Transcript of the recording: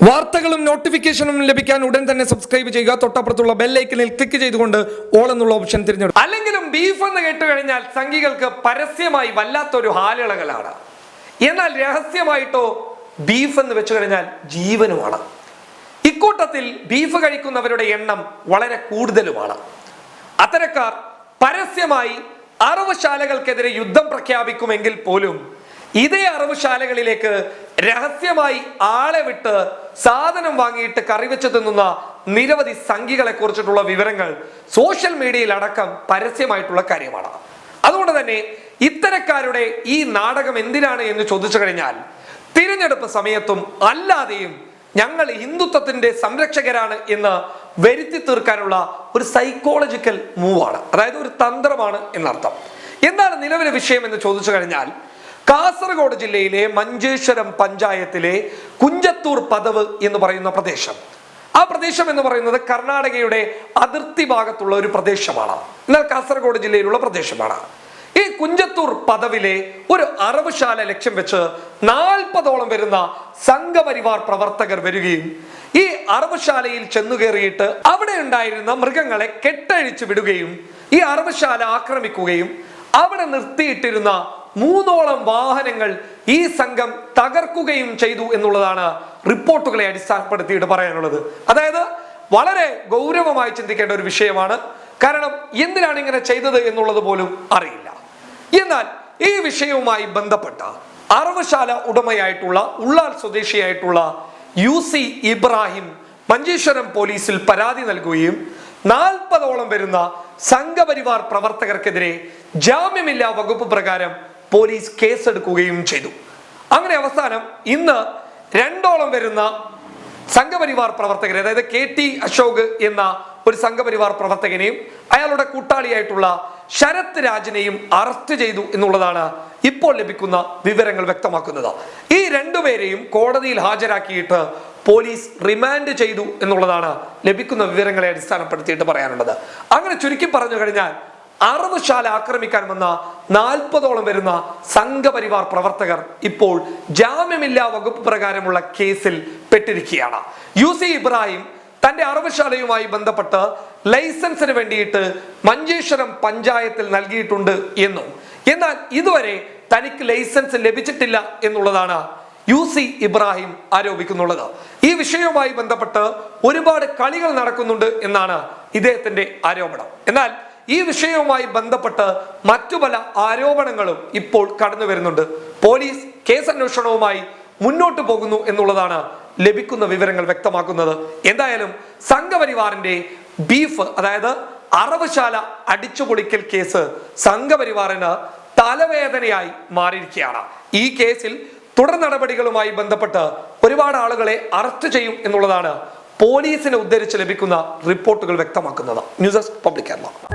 വാർത്തകളും നോട്ടിഫിക്കേഷനും ലഭിക്കാൻ ഉടൻ തന്നെ സബ്സ്ക്രൈബ് ചെയ്യുക. തൊട്ടപ്പുറത്തുള്ള ബെൽ ഐക്കണിൽ ക്ലിക്ക് ചെയ്തുകൊണ്ട് ഓൾ എന്നുള്ള ഓപ്ഷൻ തിരഞ്ഞെടുക്കും. അല്ലെങ്കിലും ബീഫ് എന്ന് കേട്ട് കഴിഞ്ഞാൽ സംഘികൾക്ക് പരസ്യമായി വല്ലാത്തൊരു ഹാലിളകലാണ്. എന്നാൽ രഹസ്യമായിട്ടോ ബീഫ് എന്ന് വെച്ചു കഴിഞ്ഞാൽ ജീവനുമാണ്. ഇക്കൂട്ടത്തിൽ ബീഫ് കഴിക്കുന്നവരുടെ എണ്ണം വളരെ കൂടുതലുമാണ്. അത്തരക്കാർ പരസ്യമായി അറവുശാലകൾക്കെതിരെ യുദ്ധം പ്രഖ്യാപിക്കുമെങ്കിൽ പോലും ഇതേ അറവുശാലകളിലേക്ക് രഹസ്യമായി ആളെ വിട്ട് സാധനം വാങ്ങിയിട്ട് കറിവെച്ച് തിന്നുന്ന നിരവധി സംഘികളെ കുറിച്ചിട്ടുള്ള വിവരങ്ങൾ സോഷ്യൽ മീഡിയയിൽ അടക്കം പരസ്യമായിട്ടുള്ള കാര്യമാണ്. അതുകൊണ്ട് തന്നെ ഇത്തരക്കാരുടെ ഈ നാടകം എന്തിനാണ് എന്ന് ചോദിച്ചു കഴിഞ്ഞാൽ തിരഞ്ഞെടുപ്പ് സമയത്തും അല്ലാതെയും ഞങ്ങൾ ഹിന്ദുത്വത്തിന്റെ സംരക്ഷകരാണ് എന്ന് വരുത്തി തീർക്കാനുള്ള ഒരു സൈക്കോളജിക്കൽ മൂവാണ്, അതായത് ഒരു തന്ത്രമാണ് എന്നർത്ഥം. എന്താണ് നിലവിലെ വിഷയം എന്ന് ചോദിച്ചു കഴിഞ്ഞാൽ കാസർഗോഡ് ജില്ലയിലെ മഞ്ചേശ്വരം പഞ്ചായത്തിലെ കുഞ്ചത്തൂർ പദവ് എന്ന് പറയുന്ന പ്രദേശം, ആ പ്രദേശം എന്ന് പറയുന്നത് കർണാടകയുടെ അതിർത്തി ഭാഗത്തുള്ള ഒരു പ്രദേശമാണ്. എന്നാൽ കാസർഗോഡ് ജില്ലയിലുള്ള പ്രദേശമാണ്. ഈ കുഞ്ചത്തൂർ പദവിലെ ഒരു അറവുശാല ലക്ഷ്യം വെച്ച് 40ഓളം വരുന്ന സംഘപരിവാർ പ്രവർത്തകർ വരികയും ഈ അറവുശാലയിൽ ചെന്നുകയറിയിട്ട് അവിടെ ഉണ്ടായിരുന്ന മൃഗങ്ങളെ കെട്ടഴിച്ചു വിടുകയും ഈ അറവുശാല ആക്രമിക്കുകയും അവിടെ നിർത്തിയിട്ടിരുന്ന 3ഓളം വാഹനങ്ങൾ ഈ സംഘം തകർക്കുകയും ചെയ്തു എന്നുള്ളതാണ് റിപ്പോർട്ടുകളെ അടിസ്ഥാനപ്പെടുത്തിയിട്ട് പറയാനുള്ളത്. അതായത് വളരെ ഗൗരവമായി ചിന്തിക്കേണ്ട ഒരു വിഷയമാണ്. കാരണം എന്തിനാണ് ഇങ്ങനെ ചെയ്തത് എന്നുള്ളത് പോലും അറിയില്ല. എന്നാൽ ഈ വിഷയവുമായി ബന്ധപ്പെട്ട അറവുശാല ഉടമയായിട്ടുള്ള ഉള്ളാൽ സ്വദേശിയായിട്ടുള്ള UC ഇബ്രാഹിം മഞ്ചേശ്വരം പോലീസിൽ പരാതി നൽകുകയും 40ഓളം വരുന്ന സംഘപരിവാർ പ്രവർത്തകർക്കെതിരെ ജാമ്യമില്ലാ വകുപ്പ് പ്രകാരം പോലീസ് കേസെടുക്കുകയും ചെയ്തു. അങ്ങനെ അവസാനം ഇന്ന് 2ഓളം വരുന്ന സംഘപരിവാർ പ്രവർത്തകരെ, അതായത് KT അശോക് എന്ന ഒരു സംഘപരിവാർ പ്രവർത്തകനെയും അയാളുടെ കൂട്ടാളിയായിട്ടുള്ള ശരത് രാജിനെയും അറസ്റ്റ് ചെയ്തു എന്നുള്ളതാണ് ഇപ്പോൾ ലഭിക്കുന്ന വിവരങ്ങൾ വ്യക്തമാക്കുന്നത്. ഈ രണ്ടുപേരെയും കോടതിയിൽ ഹാജരാക്കിയിട്ട് പോലീസ് റിമാൻഡ് ചെയ്തു എന്നുള്ളതാണ് ലഭിക്കുന്ന വിവരങ്ങളെ അടിസ്ഥാനപ്പെടുത്തിയിട്ട് പറയാനുള്ളത്. അങ്ങനെ ചുരുക്കി പറഞ്ഞു കഴിഞ്ഞാൽ അറവുശാല ആക്രമിക്കാൻ വന്ന 40ഓളം വരുന്ന സംഘപരിവാർ പ്രവർത്തകർ ഇപ്പോൾ ജാമ്യമില്ലാ വകുപ്പ് പ്രകാരമുള്ള കേസിൽ പെട്ടിരിക്കുകയാണ്. UC ഇബ്രാഹിം തന്റെ അറവുശാലയുമായി ബന്ധപ്പെട്ട് ലൈസൻസിന് വേണ്ടിയിട്ട് മഞ്ചേശ്വരം പഞ്ചായത്തിൽ നൽകിയിട്ടുണ്ട് എന്നും എന്നാൽ ഇതുവരെ തനിക്ക് ലൈസൻസ് ലഭിച്ചിട്ടില്ല എന്നുള്ളതാണ് UC ഇബ്രാഹിം ആരോപിക്കുന്നുള്ളത്. ഈ വിഷയവുമായി ബന്ധപ്പെട്ട് ഒരുപാട് കളികൾ നടക്കുന്നുണ്ട് എന്നാണ് ഇദ്ദേഹത്തിന്റെ ആരോപണം. എന്നാൽ ഈ വിഷയവുമായി ബന്ധപ്പെട്ട് മറ്റു പല ആരോപണങ്ങളും ഇപ്പോൾ കടന്നു വരുന്നുണ്ട്. പോലീസ് കേസന്വേഷണവുമായി മുന്നോട്ട് പോകുന്നു എന്നുള്ളതാണ് ലഭിക്കുന്ന വിവരങ്ങൾ വ്യക്തമാക്കുന്നത്. എന്തായാലും സംഘപരിവാറിന്റെ ബീഫ്, അതായത് അറവുശാല അടിച്ചുപൊളിക്കൽ കേസ് സംഘപരിവാറിന് തലവേദനയായി മാറിയിരിക്കുകയാണ്. ഈ കേസിൽ തുടർ നടപടികളുമായി ബന്ധപ്പെട്ട് ഒരുപാട് ആളുകളെ അറസ്റ്റ് ചെയ്യും എന്നുള്ളതാണ് പോലീസിനെ ഉദ്ധരിച്ച് ലഭിക്കുന്ന റിപ്പോർട്ടുകൾ വ്യക്തമാക്കുന്നത്. News desk public Kerala.